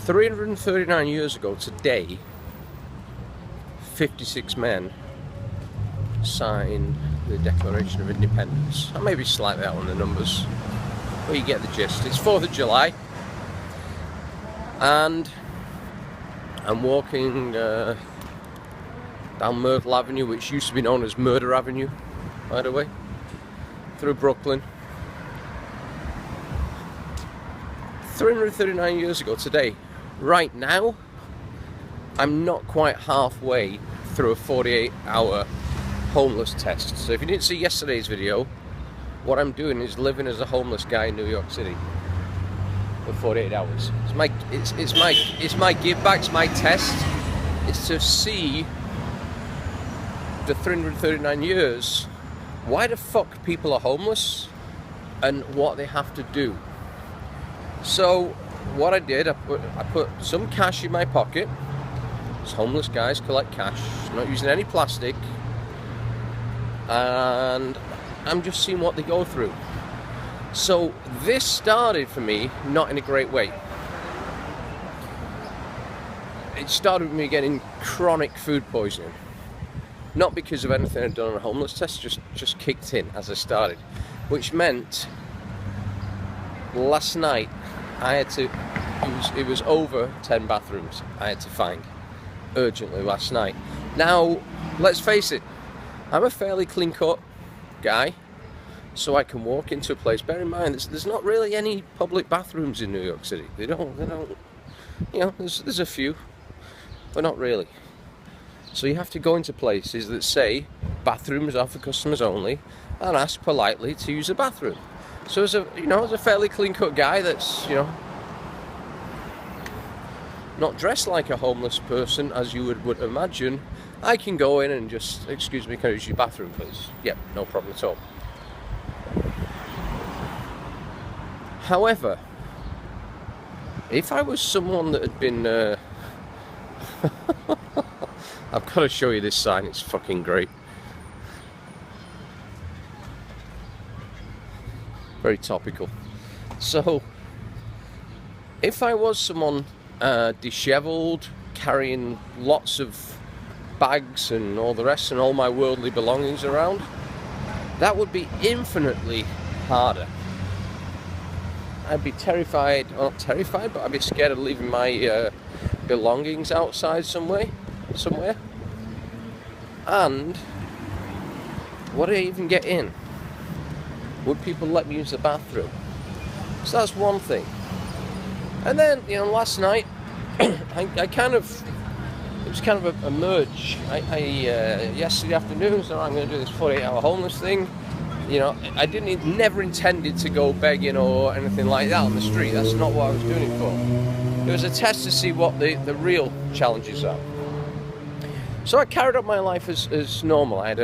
339 years ago today, 56 men signed the Declaration of Independence. I may be slightly out on the numbers, but you get the gist. It's 4th of July, and I'm walking down Myrtle Avenue, which used to be known as Murder Avenue, by the way, through Brooklyn. 339 years ago today. Right now, I'm not quite halfway through a 48-hour homeless test. So if you didn't see yesterday's video, what I'm doing is living as a homeless guy in New York City for 48 hours. It's my give back, it's my test. It's to see the 339 years why the fuck people are homeless and what they have to do. So what I did, I put some cash in my pocket. As homeless guys collect cash, not using any plastic, and I'm just seeing what they go through. So this started for me not in a great way. It started with me getting chronic food poisoning. Not because of anything I'd done on a homeless test, just kicked in as I started. Which meant last night I had to, it was over 10 bathrooms I had to find urgently last night. Now, let's face it, I'm a fairly clean-cut guy, so I can walk into a place. Bear in mind, there's not really any public bathrooms in New York City. They don't, you know, there's a few, but not really. So you have to go into places that say bathrooms are for customers only and ask politely to use the bathroom. So as a fairly clean-cut guy that's, not dressed like a homeless person as you would imagine, I can go in and just, excuse me, can I use your bathroom please? Yep, no problem at all. However, if I was someone that had been I've got to show you this sign, it's fucking great. Very topical. So, if I was someone dishevelled, carrying lots of bags and all the rest and all my worldly belongings around, that would be infinitely harder. I'd be terrified, well, not terrified, but I'd be scared of leaving my belongings outside somewhere. And would I even get in? Would people let me use the bathroom? So that's one thing. And then, last night, I kind of, it was kind of a merge. Yesterday afternoon, so I'm going to do this 48-hour homeless thing. I never intended to go begging or anything like that on the street. That's not what I was doing it for. It was a test to see what the real challenges are. So I carried on my life as normal. I had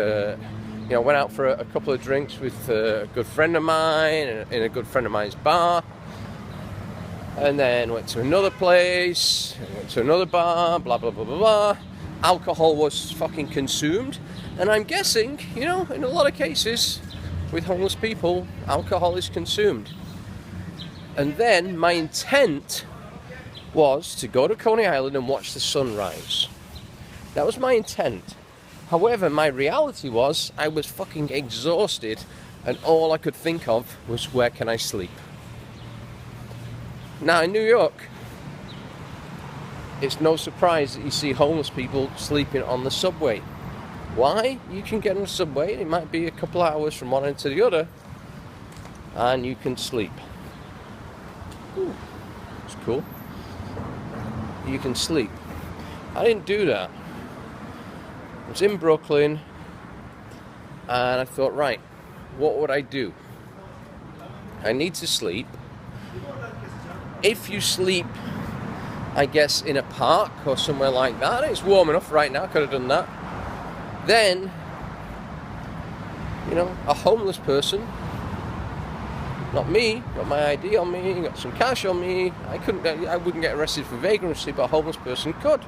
went out for a couple of drinks with a good friend of mine in a good friend of mine's bar, and then went to another place, went to another bar, blah blah blah blah blah. Alcohol was fucking consumed, and I'm guessing, in a lot of cases with homeless people, alcohol is consumed. And then my intent was to go to Coney Island and watch the sunrise. That was my intent. However, my reality was I was fucking exhausted, and all I could think of was, where can I sleep? Now in New York, it's no surprise that you see homeless people sleeping on the subway. Why? You can get on the subway, it might be a couple of hours from one end to the other, and you can sleep. Ooh, it's cool. You can sleep. I didn't do that. I was in Brooklyn, and I thought, right, what would I do? I need to sleep. If you sleep, I guess, in a park or somewhere like that, it's warm enough right now, could have done that. Then, a homeless person, not me, got my ID on me, got some cash on me, I wouldn't get arrested for vagrancy, but a homeless person could.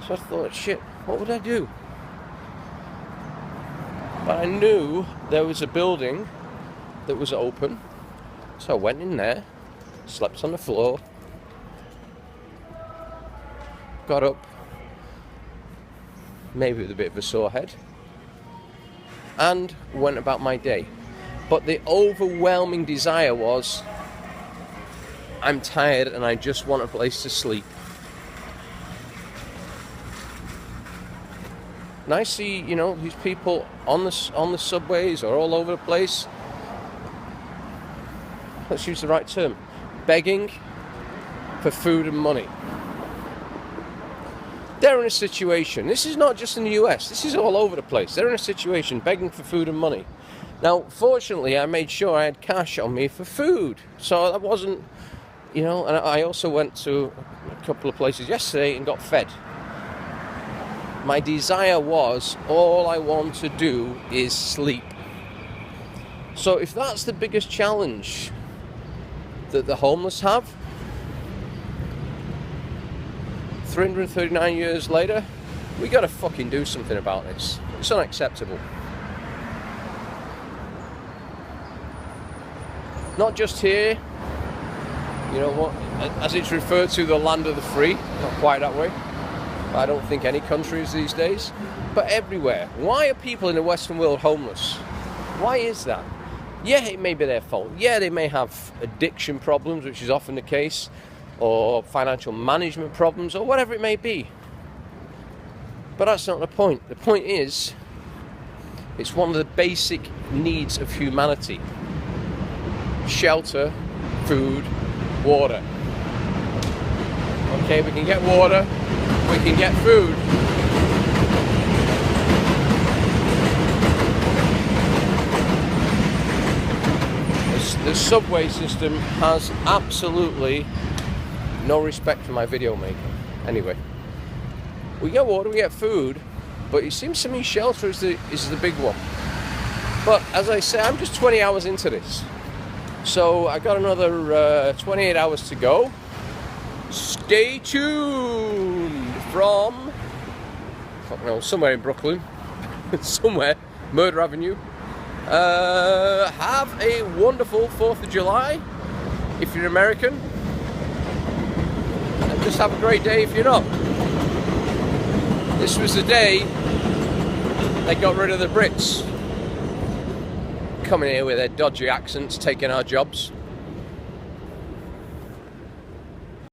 So I thought, shit, what would I do? But I knew there was a building that was open, so I went in there, slept on the floor, got up, maybe with a bit of a sore head, and went about my day. But the overwhelming desire was, I'm tired and I just want a place to sleep. And I see, these people on the subways or all over the place. Let's use the right term. Begging for food and money. They're in a situation. This is not just in the US. This is all over the place. They're in a situation begging for food and money. Now, fortunately, I made sure I had cash on me for food. So that wasn't, and I also went to a couple of places yesterday and got fed. My desire was, all I want to do is sleep. So if that's the biggest challenge that the homeless have, 339 years later, we gotta fucking do something about this. It's unacceptable. Not just here, as it's referred to, the land of the free, not quite that way. I don't think any countries these days, but everywhere. Why are people in the Western world homeless? Why is that? Yeah, it may be their fault. Yeah, they may have addiction problems, which is often the case, or financial management problems, or whatever it may be. But that's not the point. The point is, it's one of the basic needs of humanity. Shelter, food, water. Okay, we can get water, we can get food. The subway system has absolutely no respect for my video making. Anyway, we get water, we get food, but it seems to me shelter is the big one. But as I say, I'm just 20 hours into this. So I got another 28 hours to go. Stay tuned from, somewhere in Brooklyn, somewhere, Murder Avenue. Have a wonderful 4th of July if you're American. And just have a great day if you're not. This was the day they got rid of the Brits. Coming here with their dodgy accents, taking our jobs.